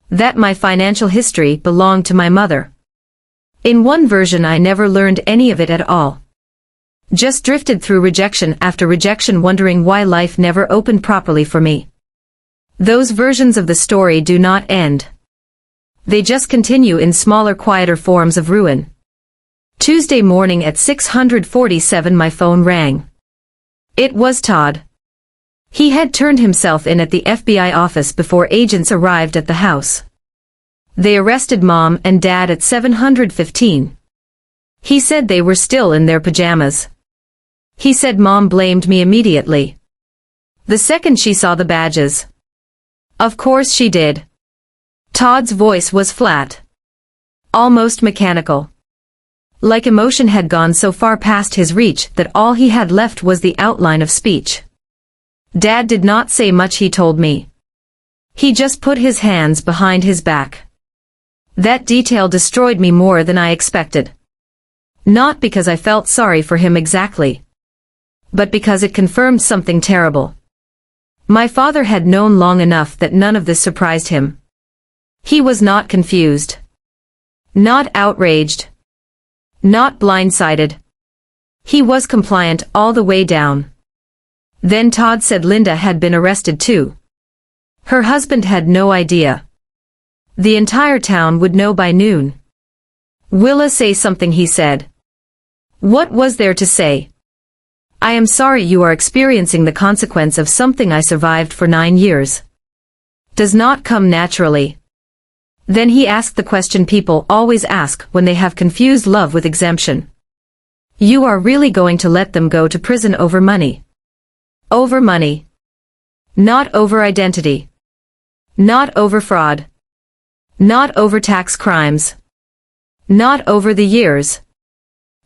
That my financial history belonged to my mother. In one version I never learned any of it at all. Just drifted through rejection after rejection, wondering why life never opened properly for me. Those versions of the story do not end. They just continue in smaller, quieter forms of ruin. Tuesday morning at 6:47 my phone rang. It was Todd. He had turned himself in at the FBI office before agents arrived at the house. They arrested Mom and Dad at 7:15. He said they were still in their pajamas. He said Mom blamed me immediately. The second she saw the badges. Of course she did. Todd's voice was flat. Almost mechanical. Like emotion had gone so far past his reach that all he had left was the outline of speech. Dad did not say much, he told me. He just put his hands behind his back. That detail destroyed me more than I expected. Not because I felt sorry for him exactly, but because it confirmed something terrible. My father had known long enough that none of this surprised him. He was not confused. Not outraged. Not blindsided. He was compliant all the way down. Then Todd said Linda had been arrested too. Her husband had no idea. The entire town would know by noon. Willa, say something, he said. What was there to say? I am sorry you are experiencing the consequence of something I survived for 9 years. Does not come naturally. Then he asked the question people always ask when they have confused love with exemption. You are really going to let them go to prison over money? Over money. Not over identity. Not over fraud. Not over tax crimes. Not over the years.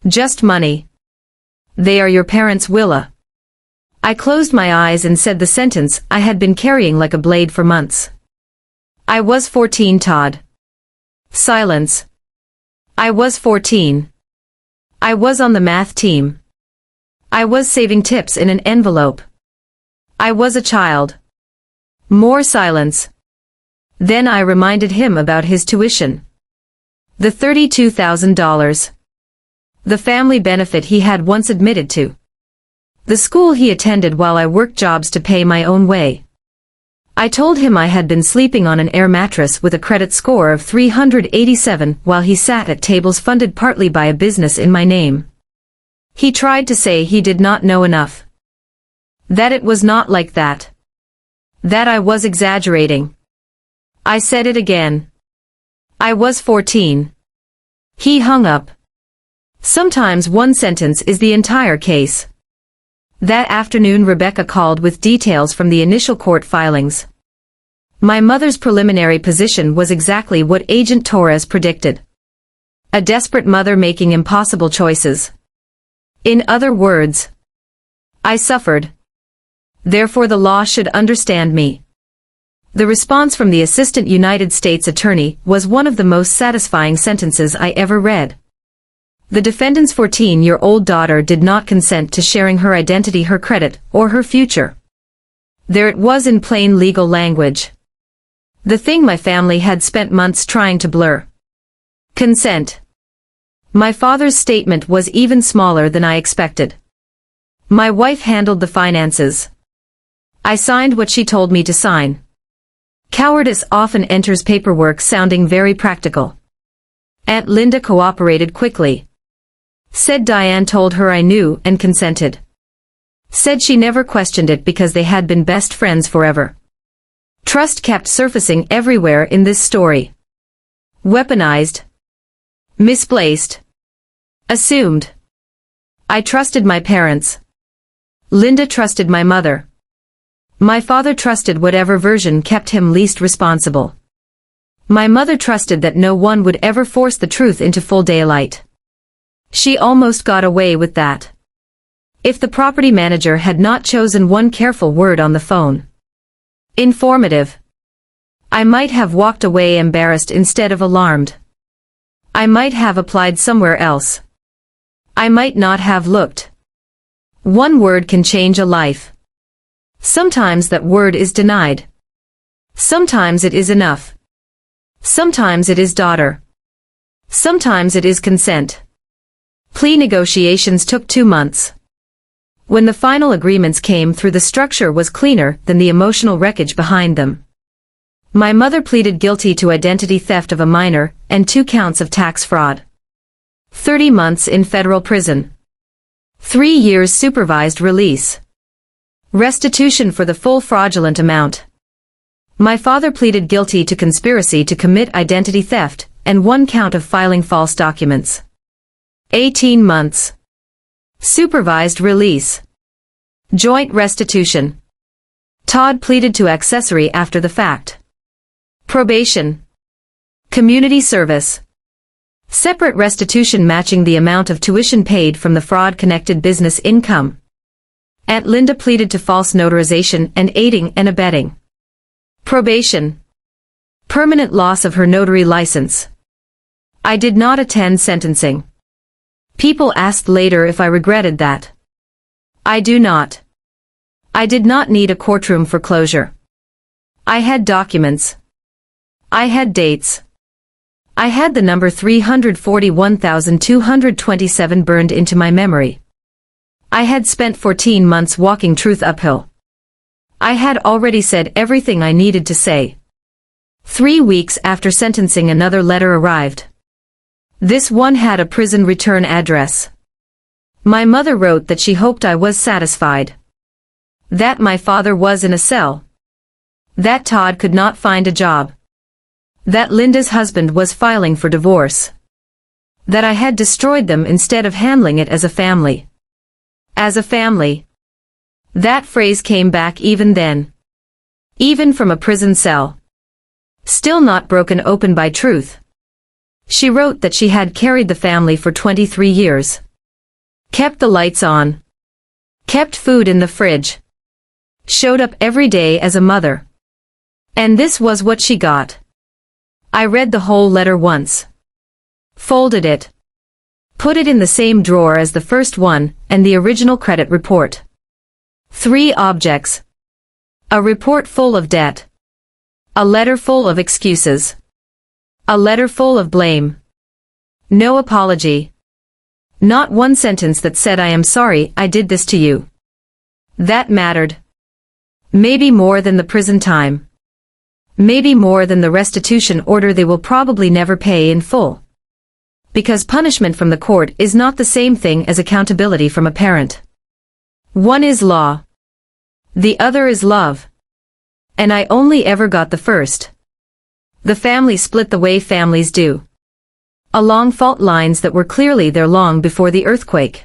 Just money. They are your parents, Willa. I closed my eyes and said the sentence I had been carrying like a blade for months. I was 14, Todd. Silence. I was 14. I was on the math team. I was saving tips in an envelope. I was a child. More silence. Then I reminded him about his tuition. The $32,000. The family benefit he had once admitted to. The school he attended while I worked jobs to pay my own way. I told him I had been sleeping on an air mattress with a credit score of 387 while he sat at tables funded partly by a business in my name. He tried to say he did not know enough. That it was not like that. That I was exaggerating. I said it again. I was 14. He hung up. Sometimes one sentence is the entire case. That afternoon Rebecca called with details from the initial court filings. My mother's preliminary position was exactly what Agent Torres predicted. A desperate mother making impossible choices. In other words, I suffered. Therefore the law should understand me. The response from the Assistant United States Attorney was one of the most satisfying sentences I ever read. The defendant's 14-year-old daughter did not consent to sharing her identity, her credit, or her future. There it was in plain legal language. The thing my family had spent months trying to blur. Consent. My father's statement was even smaller than I expected. My wife handled the finances. I signed what she told me to sign. Cowardice often enters paperwork sounding very practical. Aunt Linda cooperated quickly. Said Diane told her I knew and consented. Said she never questioned it because they had been best friends forever. Trust kept surfacing everywhere in this story. Weaponized. Misplaced. Assumed. I trusted my parents. Linda trusted my mother. My father trusted whatever version kept him least responsible. My mother trusted that no one would ever force the truth into full daylight. She almost got away with that. If the property manager had not chosen one careful word on the phone. Informative. I might have walked away embarrassed instead of alarmed. I might have applied somewhere else. I might not have looked. One word can change a life. Sometimes that word is denied. Sometimes it is enough. Sometimes it is daughter. Sometimes it is consent. Plea negotiations took 2 months. When the final agreements came through, the structure was cleaner than the emotional wreckage behind them. My mother pleaded guilty to identity theft of a minor and 2 counts of tax fraud. 30 months in federal prison. 3 years supervised release. Restitution for the full fraudulent amount. My father pleaded guilty to conspiracy to commit identity theft and 1 count of filing false documents. 18 months. Supervised release. Joint restitution. Todd pleaded to accessory after the fact. Probation. Community service. Separate restitution matching the amount of tuition paid from the fraud-connected business income. Aunt Linda pleaded to false notarization and aiding and abetting. Probation. Permanent loss of her notary license. I did not attend sentencing. People asked later if I regretted that. I do not. I did not need a courtroom for closure. I had documents. I had dates. I had the number 341,227 burned into my memory. I had spent 14 months walking truth uphill. I had already said everything I needed to say. 3 weeks after sentencing another letter arrived. This one had a prison return address. My mother wrote that she hoped I was satisfied. That my father was in a cell. That Todd could not find a job. That Linda's husband was filing for divorce. That I had destroyed them instead of handling it as a family. As a family. That phrase came back even then. Even from a prison cell. Still not broken open by truth. She wrote that she had carried the family for 23 years. Kept the lights on. Kept food in the fridge. Showed up every day as a mother. And this was what she got. I read the whole letter once. Folded it. Put it in the same drawer as the first one and the original credit report. 3 objects. A report full of debt. A letter full of excuses. A letter full of blame. No apology. Not one sentence that said I am sorry I did this to you. That mattered. Maybe more than the prison time. Maybe more than the restitution order they will probably never pay in full. Because punishment from the court is not the same thing as accountability from a parent. One is law. The other is love. And I only ever got the first. The family split the way families do. Along fault lines that were clearly there long before the earthquake.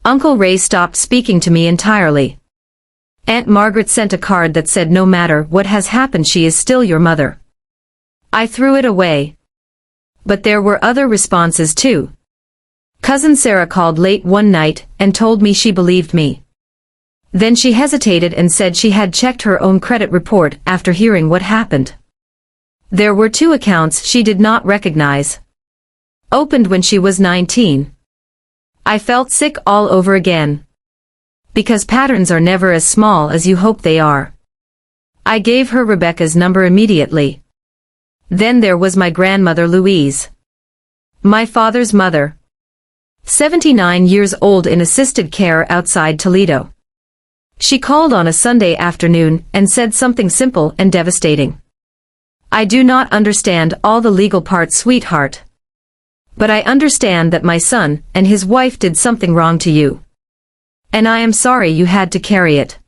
Uncle Ray stopped speaking to me entirely. Aunt Margaret sent a card that said no matter what has happened she is still your mother. I threw it away. But there were other responses too. Cousin Sarah called late one night and told me she believed me. Then she hesitated and said she had checked her own credit report after hearing what happened. There were 2 accounts she did not recognize. Opened when she was 19. I felt sick all over again. Because patterns are never as small as you hope they are. I gave her Rebecca's number immediately. Then there was my grandmother Louise. My father's mother. 79 years old in assisted care outside Toledo. She called on a Sunday afternoon and said something simple and devastating. I do not understand all the legal parts, sweetheart. But I understand that my son and his wife did something wrong to you. And I am sorry you had to carry it.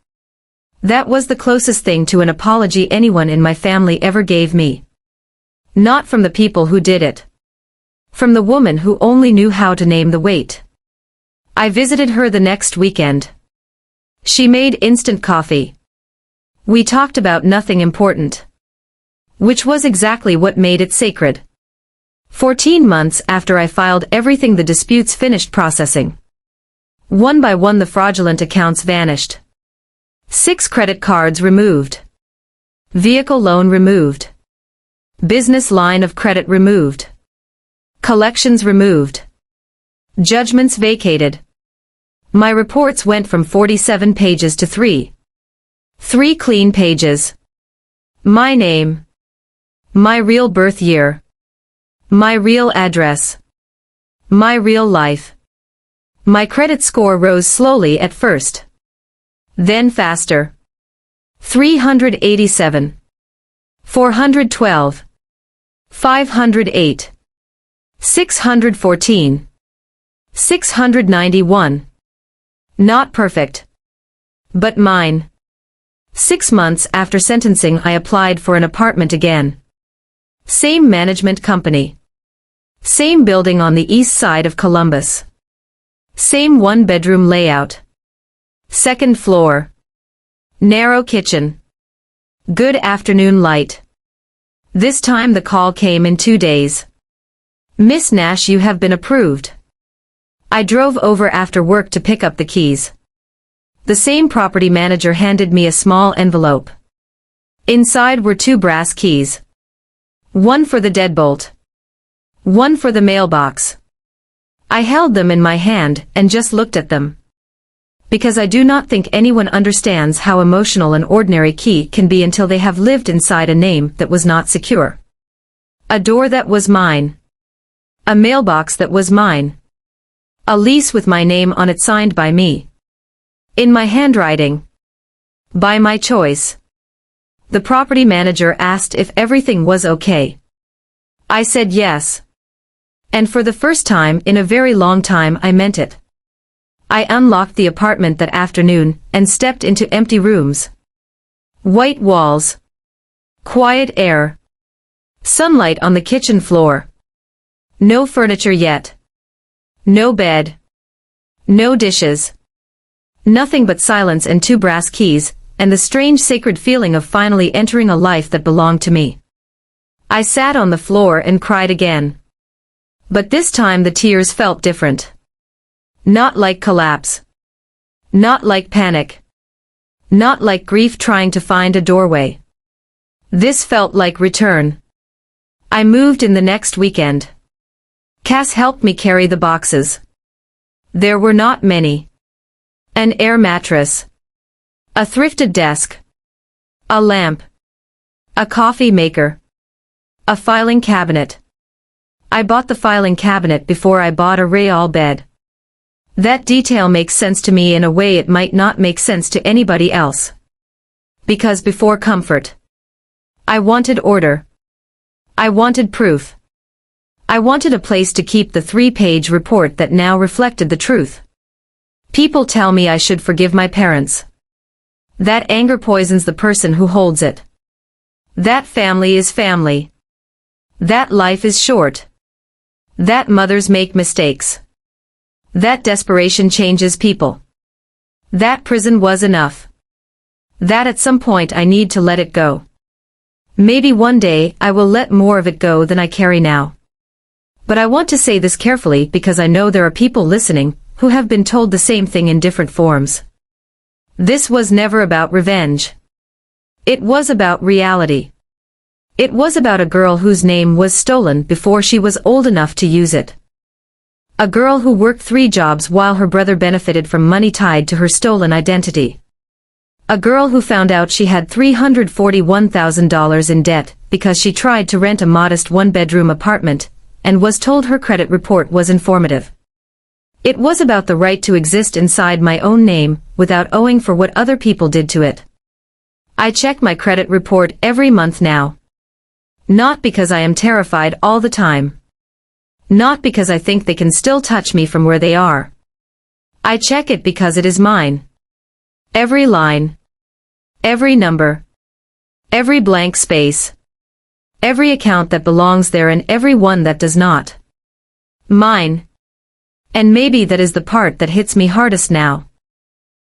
That was the closest thing to an apology anyone in my family ever gave me. Not from the people who did it. From the woman who only knew how to name the weight. I visited her the next weekend. She made instant coffee. We talked about nothing important. Which was exactly what made it sacred. 14 months after I filed everything, the disputes finished processing. One by one the fraudulent accounts vanished. 6 credit cards removed. Vehicle loan removed. Business line of credit removed. Collections removed. Judgments vacated. My reports went from 47 pages to 3. 3 clean pages. My name. My real birth year. My real address. My real life. My credit score rose slowly at first. Then faster. 387. 412. 508. 614. 691. Not perfect. But mine. 6 months after sentencing I applied for an apartment again. Same management company. Same building on the east side of Columbus. Same one-bedroom layout. Second floor. Narrow kitchen. Good afternoon light. This time the call came in 2 days. Miss Nash, you have been approved. I drove over after work to pick up the keys. The same property manager handed me a small envelope. Inside were 2 brass keys. One for the deadbolt. One for the mailbox. I held them in my hand and just looked at them. Because I do not think anyone understands how emotional an ordinary key can be until they have lived inside a name that was not secure. A door that was mine. A mailbox that was mine. A lease with my name on it signed by me. In my handwriting. By my choice. The property manager asked if everything was okay. I said yes. And for the first time in a very long time I meant it. I unlocked the apartment that afternoon and stepped into empty rooms. White walls. Quiet air. Sunlight on the kitchen floor. No furniture yet. No bed. No dishes. Nothing but silence and 2 brass keys, and the strange sacred feeling of finally entering a life that belonged to me. I sat on the floor and cried again. But this time the tears felt different. Not like collapse. Not like panic. Not like grief trying to find a doorway. This felt like return. I moved in the next weekend. Cass helped me carry the boxes. There were not many. An air mattress. A thrifted desk. A lamp. A coffee maker. A filing cabinet. I bought the filing cabinet before I bought a Real bed. That detail makes sense to me in a way it might not make sense to anybody else. Because before comfort, I wanted order. I wanted proof. I wanted a place to keep the 3-page report that now reflected the truth. People tell me I should forgive my parents. That anger poisons the person who holds it. That family is family. That life is short. That mothers make mistakes. That desperation changes people. That prison was enough. That at some point I need to let it go. Maybe one day I will let more of it go than I carry now. But I want to say this carefully because I know there are people listening who have been told the same thing in different forms. This was never about revenge. It was about reality. It was about a girl whose name was stolen before she was old enough to use it. A girl who worked 3 jobs while her brother benefited from money tied to her stolen identity. A girl who found out she had $341,000 in debt because she tried to rent a modest 1-bedroom apartment and was told her credit report was informative. It was about the right to exist inside my own name without owing for what other people did to it. I check my credit report every month now. Not because I am terrified all the time. Not because I think they can still touch me from where they are. I check it because it is mine. Every line. Every number. Every blank space. Every account that belongs there and every one that does not. Mine. And maybe that is the part that hits me hardest now.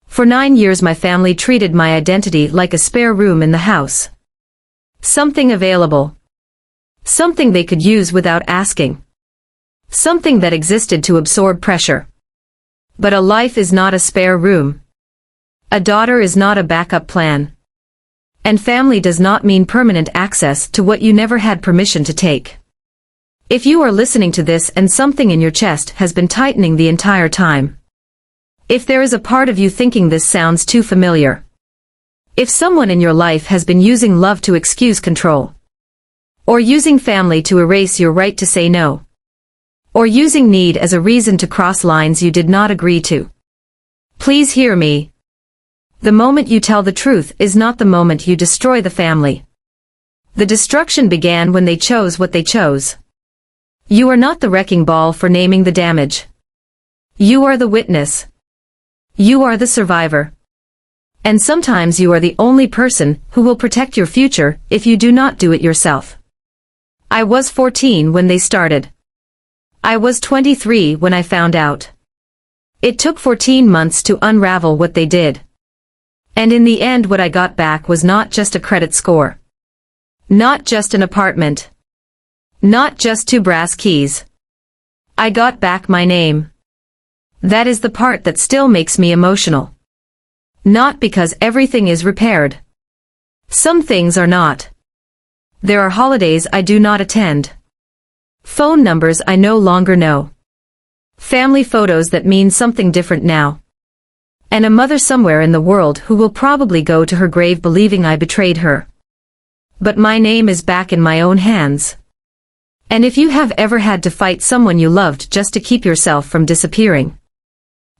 For 9 years my family treated my identity like a spare room in the house. Something available. Something they could use without asking. Something that existed to absorb pressure. But a life is not a spare room. A daughter is not a backup plan. And family does not mean permanent access to what you never had permission to take. If you are listening to this and something in your chest has been tightening the entire time. If there is a part of you thinking this sounds too familiar. If someone in your life has been using love to excuse control. Or using family to erase your right to say no. Or using need as a reason to cross lines you did not agree to. Please hear me. The moment you tell the truth is not the moment you destroy the family. The destruction began when they chose what they chose. You are not the wrecking ball for naming the damage. You are the witness. You are the survivor. And sometimes you are the only person who will protect your future if you do not do it yourself. I was 14 when they started. I was 23 when I found out. It took 14 months to unravel what they did. And in the end what I got back was not just a credit score. Not just an apartment. Not just 2 brass keys. I got back my name. That is the part that still makes me emotional. Not because everything is repaired. Some things are not. There are holidays I do not attend. Phone numbers I no longer know. Family photos that mean something different now. And a mother somewhere in the world who will probably go to her grave believing I betrayed her. But my name is back in my own hands. And if you have ever had to fight someone you loved just to keep yourself from disappearing,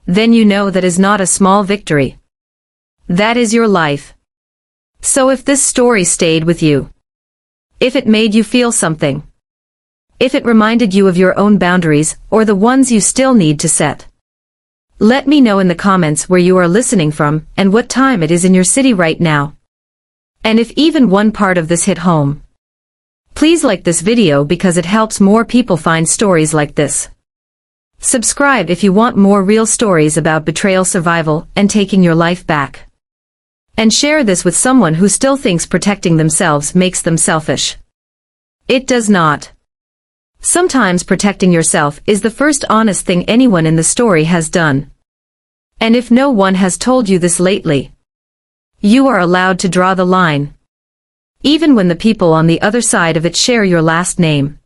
then you know that is not a small victory. That is your life. So if this story stayed with you, if it made you feel something, if it reminded you of your own boundaries or the ones you still need to set, let me know in the comments where you are listening from and what time it is in your city right now. And if even one part of this hit home, please like this video because it helps more people find stories like this. Subscribe if you want more real stories about betrayal, survival, and taking your life back. And share this with someone who still thinks protecting themselves makes them selfish. It does not. Sometimes protecting yourself is the first honest thing anyone in the story has done. And if no one has told you this lately, you are allowed to draw the line. Even when the people on the other side of it share your last name.